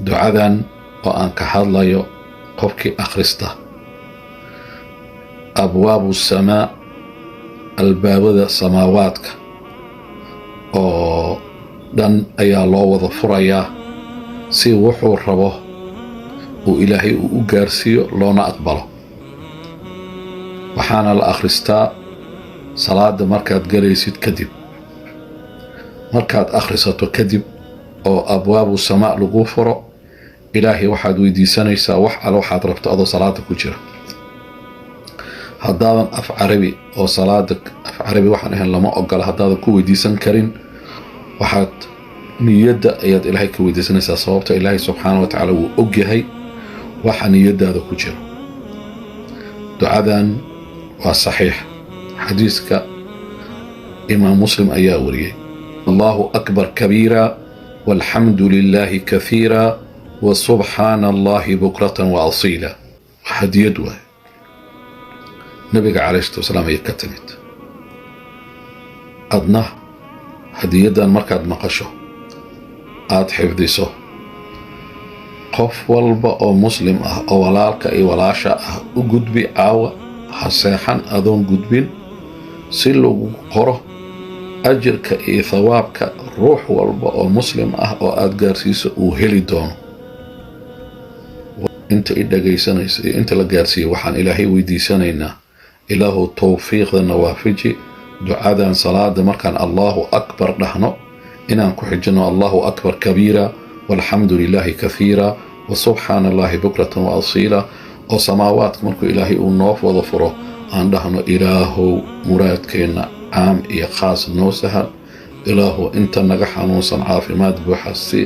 ducadan oo aan ka hadlayo qofkii akhrista abwaabu samaa albaabada samaawaadka oo dhan ayaa loo wada furayaa si wuxuu rabo uu ilaahay u gaarsiiyo loona aqbalo. waxaana la akhristaa salaada markaad galaysid kadib. markaad akhrisato kadib oo abwaabu samaa lagu furo, ilaahay waxaad weydiisanaysaa wax alla waxaad rabto adoo salaada ku jira. haddaadan af carabi oo salaada af carabi waxaan ahayn lama ogola, haddaadan ku weydiisan karin waxaad niyadda ayaad ilaahay ka weydiisanaysaa, sababta ilaahay subxaanahu wa tacaala wuu og yahay waxa niyadaada ku jira. ducadan waa saxiix, xadiiska imaam muslim ayaa wariyey. allahu akbar kabiira walxamdu lilaahi kathiira wasubxaana allahi bukratan wa asiila. hadiyad waay nabiga calayhi salaatu wasalaam ayay ka timid. adna hadiyadan markaad maqasho aad xifdiso, qof walba oo muslim ah oo walaalka iyo walaasha ah u gudbi. caawa ha seexan adoon gudbin, si lagu qoro ajirka iyo thawaabka ruux walba oo muslim ah oo aad gaarsiiso uu heli doono. inta i dhagaysanaysa iyo inta la gaarsiiyey waxaan ilaahay weydiisanaynaa, ilaahu tawfiiqdana waafiji. ducadan salaada markaan allahu akbar dhahno inaan ku xijino allahu akbar kabiira walxamdu lilaahi kathiira wasubxaana allahi bukratan wa asiila, oo samaawaadka markuu ilaahay uu noo wada furo aan dhahno ilaahow muraadkeenna caam iyo khaas noo sahal. ilaahu inta naga xanuunsan caafimaad buuxa si